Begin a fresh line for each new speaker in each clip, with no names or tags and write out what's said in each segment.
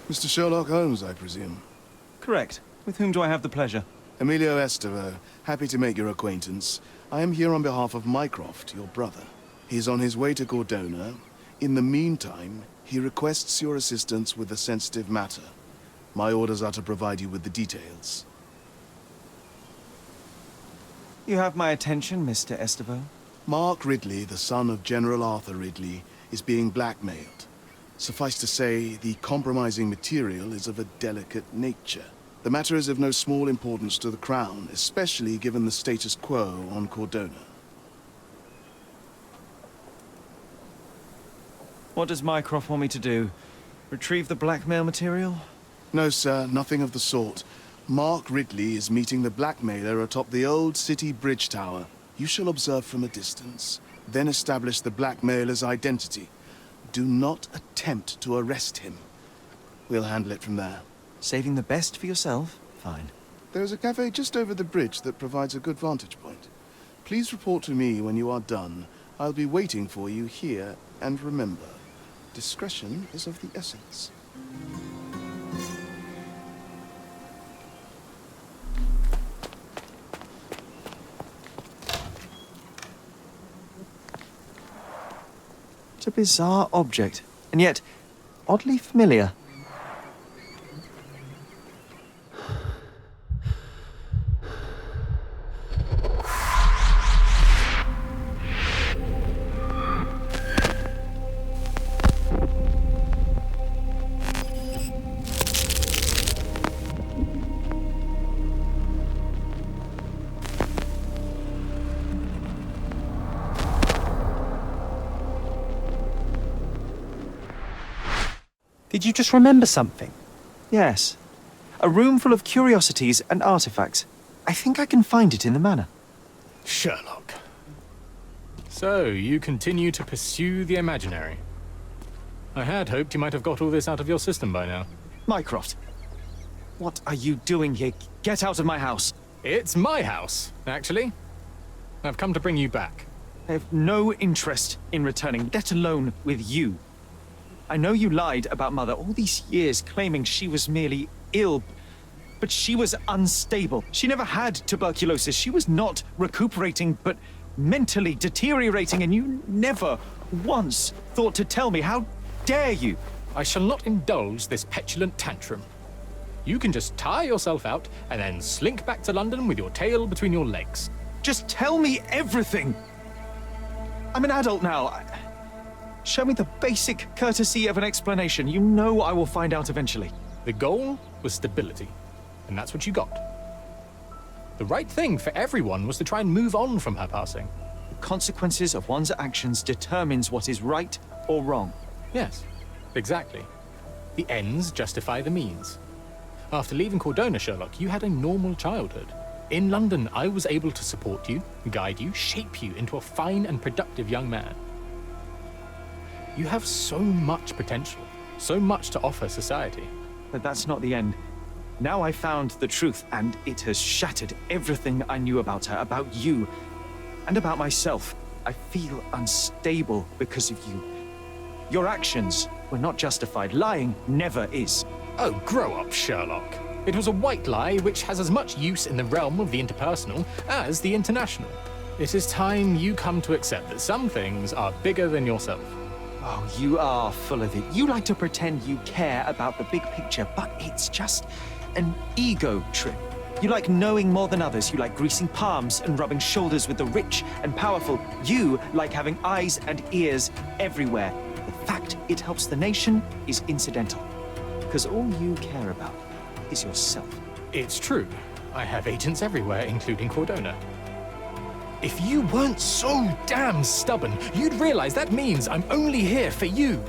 Mr. Sherlock Holmes, I presume.
Correct. With whom do I have the pleasure?
Emilio Estevao, happy to make your acquaintance. I am here on behalf of Mycroft, your brother. He is on his way to Cordona. In the meantime, he requests your assistance with a sensitive matter. My orders are to provide you with the details.
You have my attention, Mr. Estevao.
Mark Ridley, the son of General Arthur Ridley, is being blackmailed. Suffice to say, the compromising material is of a delicate nature. The matter is of no small importance to the Crown, especially given the status quo on Cordona.
What does Mycroft want me to do? Retrieve the blackmail material?
No, sir, nothing of the sort. Mark Ridley is meeting the blackmailer atop the old city bridge tower. You shall observe from a distance, then establish the blackmailer's identity. Do not attempt to arrest him. We'll handle it from there.
Saving the best for yourself? Fine.
There's a cafe just over the bridge that provides a good vantage point. Please report to me when you are done. I'll be waiting for you here, and remember, discretion is of the essence.
It's a bizarre object, and yet oddly familiar.
Did you just remember something?
Yes. A room full of curiosities and artifacts. I think I can find it in the manor.
Sherlock. So, you continue to pursue the imaginary. I had hoped you might have got all this out of your system by now.
Mycroft, what are you doing here? Get out of my house.
It's my house, actually. I've come to bring you back.
I have no interest in returning, let alone with you. I know you lied about Mother all these years, claiming she was merely ill, but she was unstable. She never had tuberculosis. She was not recuperating, but mentally deteriorating, and you never once thought to tell me. How dare you?
I shall not indulge this petulant tantrum. You can just tire yourself out and then slink back to London with your tail between your legs.
Just tell me everything. I'm an adult now. Show me the basic courtesy of an explanation. You know I will find out eventually.
The goal was stability, and that's what you got. The right thing for everyone was to try and move on from her passing.
The consequences of one's actions determines what is right or wrong.
Yes, exactly. The ends justify the means. After leaving Cordona, Sherlock, you had a normal childhood. In London, I was able to support you, guide you, shape you into a fine and productive young man. You have so much potential, so much to offer society.
But that's not the end. Now I found the truth, and it has shattered everything I knew about her, about you, and about myself. I feel unstable because of you. Your actions were not justified. Lying never is.
Oh, grow up, Sherlock. It was a white lie which has as much use in the realm of the interpersonal as the international. It is time you come to accept that some things are bigger than yourself.
Oh, you are full of it. You like to pretend you care about the big picture, but it's just an ego trip. You like knowing more than others. You like greasing palms and rubbing shoulders with the rich and powerful. You like having eyes and ears everywhere. The fact it helps the nation is incidental, because all you care about is yourself.
It's true. I have agents everywhere, including Cordona. If you weren't so damn stubborn, you'd realize that means I'm only here for you.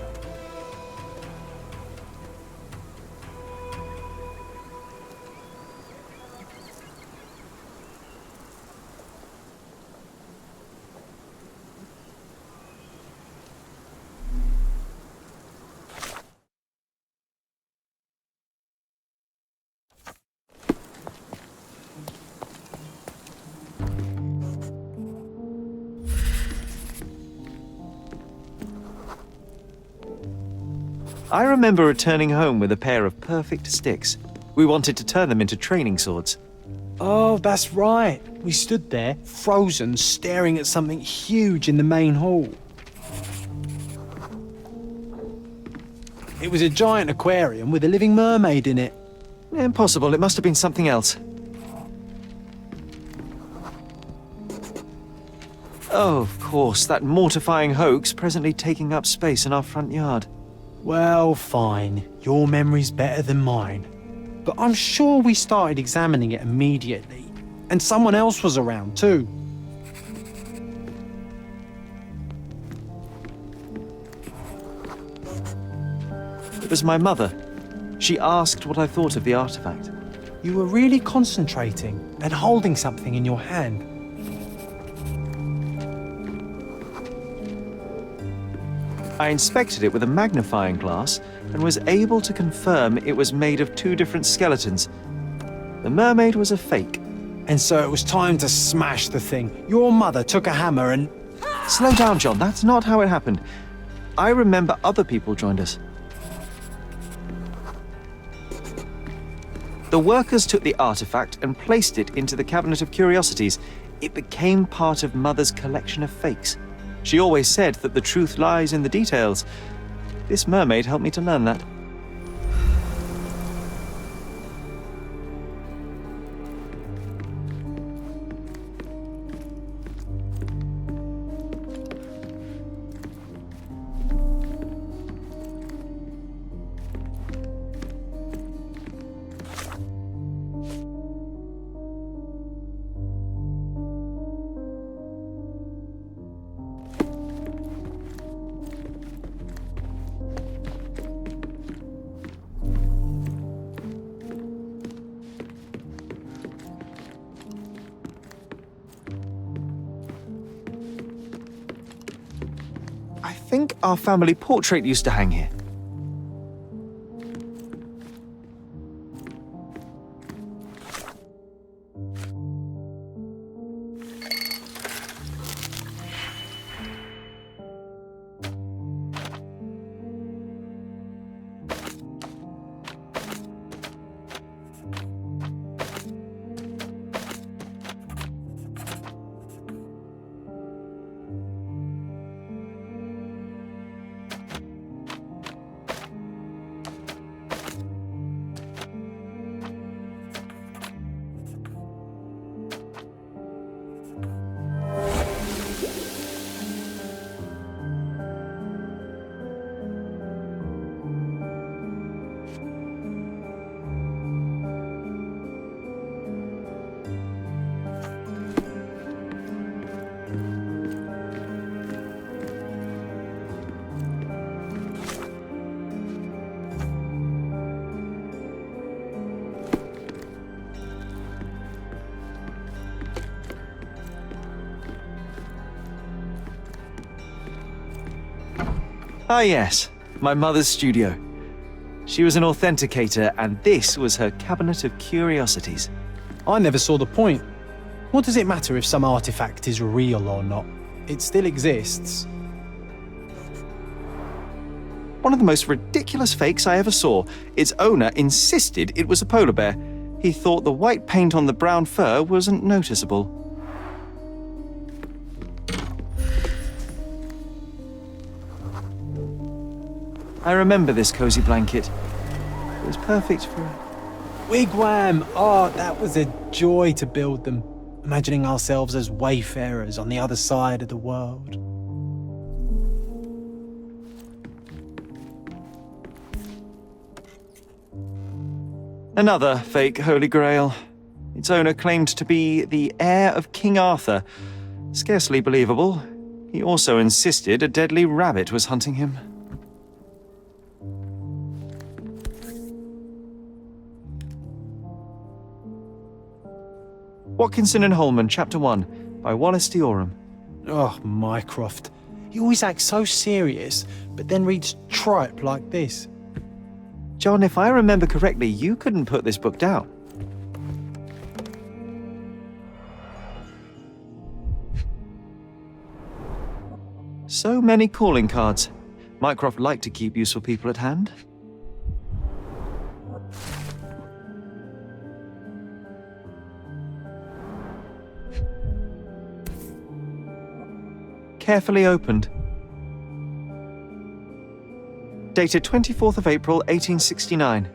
I remember returning home with a pair of perfect sticks. We wanted to turn them into training swords.
Oh, that's right. We stood there, frozen, staring at something huge in the main hall. It was a giant aquarium with a living mermaid in it.
Impossible, it must have been something else. Oh, of course, that mortifying hoax presently taking up space in our front yard.
Well, fine. Your memory's better than mine. But I'm sure we started examining it immediately. And someone else was around too.
It was my mother. She asked what I thought of the artifact.
You were really concentrating and holding something in your hand.
I inspected it with a magnifying glass and was able to confirm it was made of two different skeletons. The mermaid was a fake.
And so it was time to smash the thing. Your mother took a hammer and...
Slow down, John. That's not how it happened. I remember other people joined us. The workers took the artifact and placed it into the cabinet of curiosities. It became part of Mother's collection of fakes. She always said that the truth lies in the details. This mermaid helped me to learn that. I think our family portrait used to hang here. Ah yes, my mother's studio. She was an authenticator, and this was her cabinet of curiosities.
I never saw the point. What does it matter if some artifact is real or not? It still exists.
One of the most ridiculous fakes I ever saw. Its owner insisted it was a polar bear. He thought the white paint on the brown fur wasn't noticeable. I remember this cozy blanket. It was perfect for...
Wigwam! Oh, that was a joy to build them. Imagining ourselves as wayfarers on the other side of the world.
Another fake Holy Grail. Its owner claimed to be the heir of King Arthur. Scarcely believable. He also insisted a deadly rabbit was hunting him. Watkinson and Holman, Chapter 1, by WhYdO.
Oh, Mycroft. He always acts so serious, but then reads tripe like this.
John, if I remember correctly, you couldn't put this book down. So many calling cards. Mycroft liked to keep useful people at hand. carefully opened. Dated 24th of April, 1869.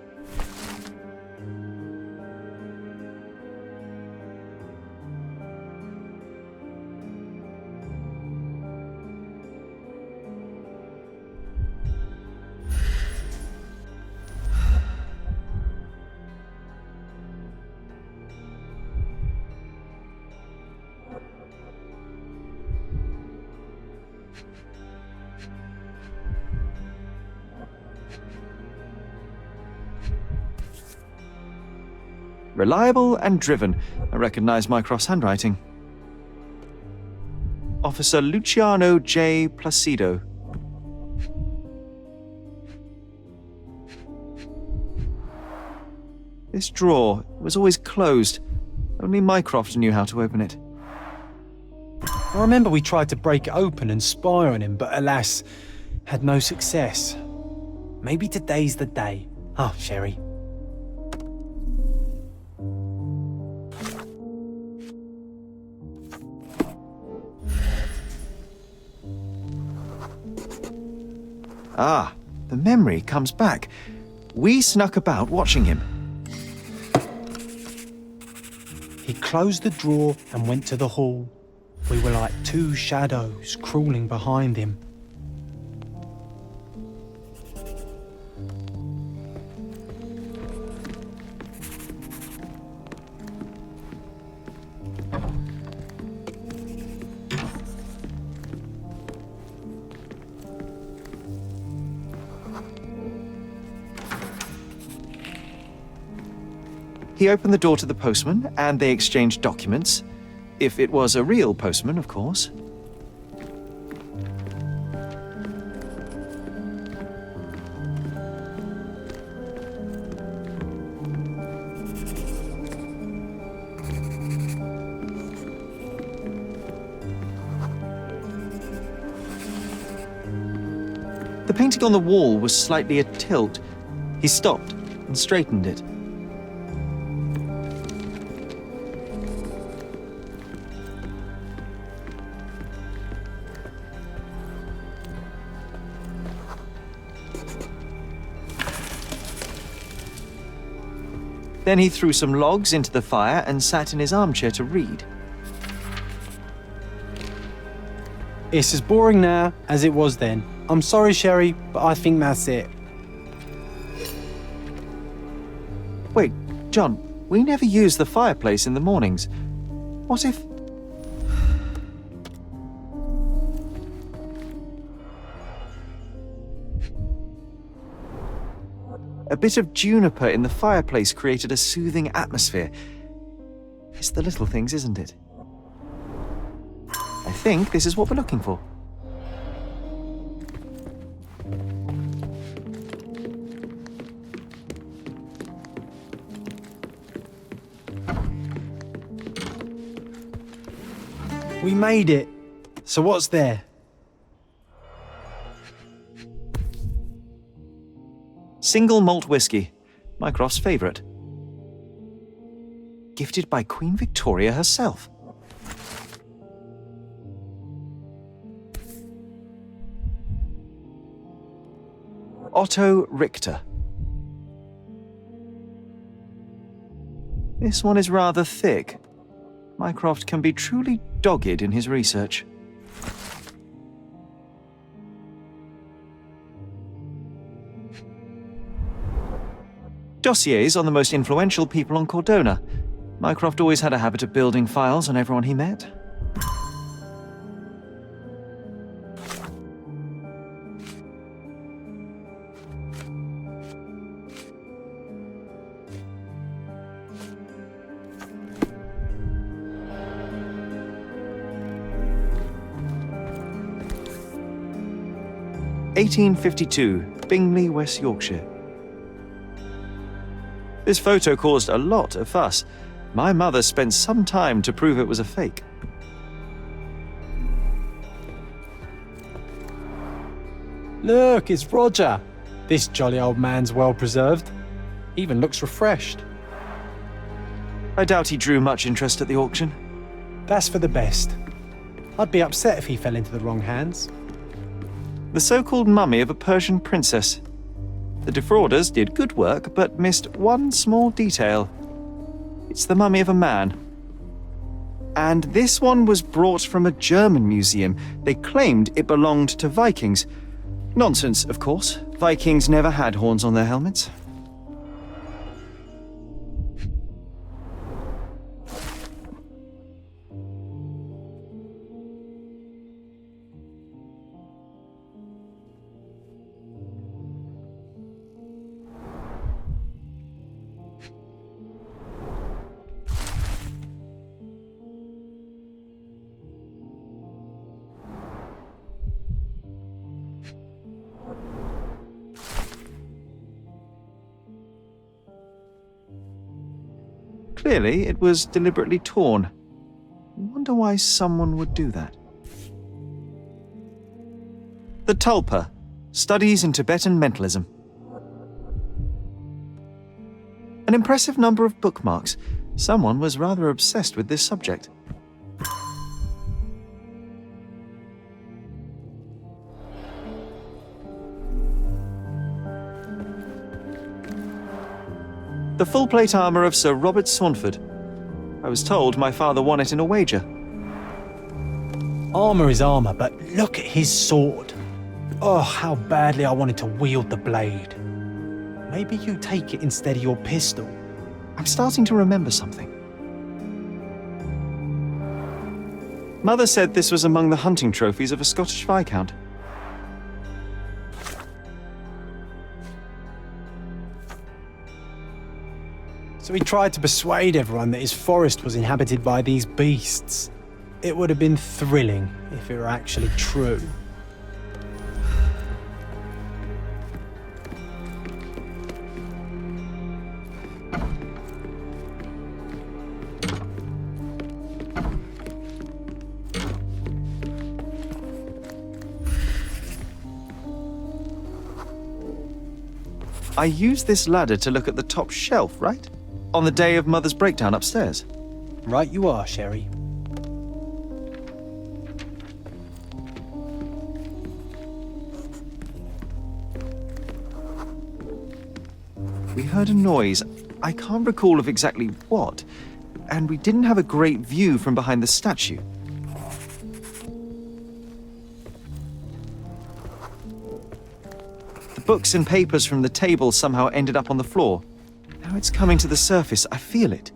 Reliable and driven. I recognize Mycroft's handwriting. Officer Luciano J. Placido. This drawer was always closed. Only Mycroft knew how to open it.
I remember we tried to break it open and spy on him, but alas, had no success. Maybe today's the day. Oh, Sherry.
Ah, the memory comes back. We snuck about watching him.
He closed the drawer and went to the hall. We were like two shadows crawling behind him.
He opened the door to the postman, and they exchanged documents. If it was a real postman, of course. The painting on the wall was slightly atilt. He stopped and straightened it. Then he threw some logs into the fire and sat in his armchair to read.
It's as boring now as it was then. I'm sorry, Sherry, but I think that's it.
Wait, John, we never use the fireplace in the mornings. What if... A bit of juniper in the fireplace created a soothing atmosphere. It's the little things, isn't it? I think this is what we're looking for.
We made it. So what's there?
Single malt whiskey, Mycroft's favourite. Gifted by Queen Victoria herself. Otto Richter. This one is rather thick. Mycroft can be truly dogged in his research. Dossiers on the most influential people on Cordona. Mycroft always had a habit of building files on everyone he met. (1852), Bingley, West Yorkshire. This photo caused a lot of fuss. My mother spent some time to prove it was a fake.
Look, it's Roger. This jolly old man's well preserved. Even looks refreshed.
I doubt he drew much interest at the auction.
That's for the best. I'd be upset if he fell into the wrong hands.
The so-called mummy of a Persian princess. The defrauders did good work, but missed one small detail. It's the mummy of a man. And this one was brought from a German museum. They claimed it belonged to Vikings. Nonsense, of course. Vikings never had horns on their helmets. Clearly, it was deliberately torn. Wonder why someone would do that. The Tulpa, Studies in Tibetan Mentalism. An impressive number of bookmarks. Someone was rather obsessed with this subject. The full plate armour of Sir Robert Swanford. I was told my father won it in a wager.
Armour is armour, but look at his sword. Oh, how badly I wanted to wield the blade. Maybe you take it instead of your pistol.
I'm starting to remember something. Mother said this was among the hunting trophies of a Scottish Viscount.
So he tried to persuade everyone that his forest was inhabited by these beasts. It would have been thrilling if it were actually true.
I used this ladder to look at the top shelf, right? On the day of Mother's breakdown upstairs.
Right you are, Sherry.
We heard a noise. I can't recall of exactly what, and we didn't have a great view from behind the statue. The books and papers from the table somehow ended up on the floor. Now it's coming to the surface. I feel it.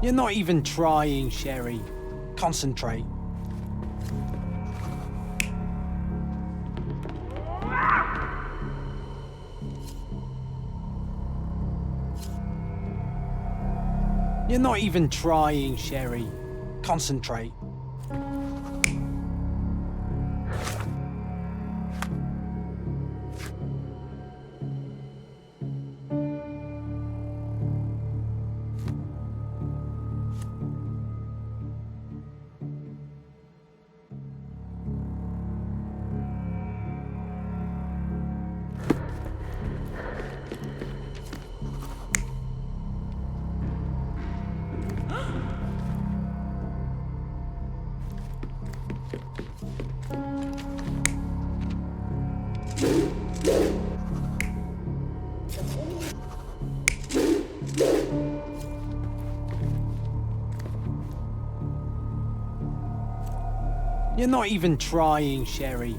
You're not even trying, Sherry. Concentrate. You're not even trying, Sherry. Concentrate. You're not even trying, Sherry.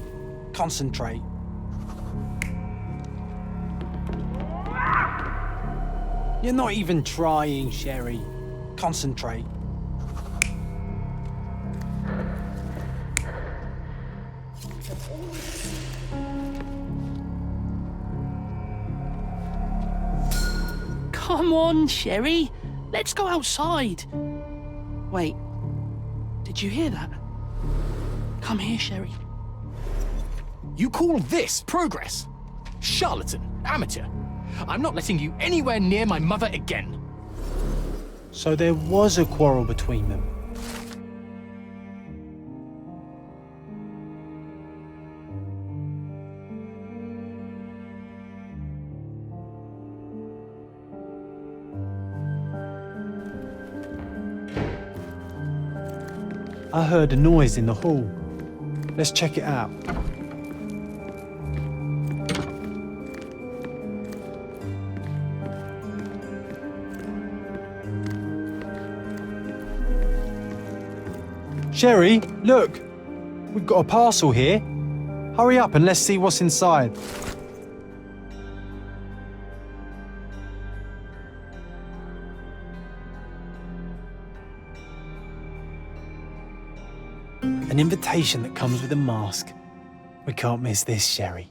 Concentrate. You're not even trying, Sherry. Concentrate.
Come on, Sherry. Let's go outside. Wait, did you hear that? Come here, Sherry.
You call this progress? Charlatan, amateur. I'm not letting you anywhere near my mother again.
So there was a quarrel between them. I heard a noise in the hall. Let's check it out. Sherry, look! We've got a parcel here. Hurry up and let's see what's inside. An invitation that comes with a mask. We can't miss this, Sherry.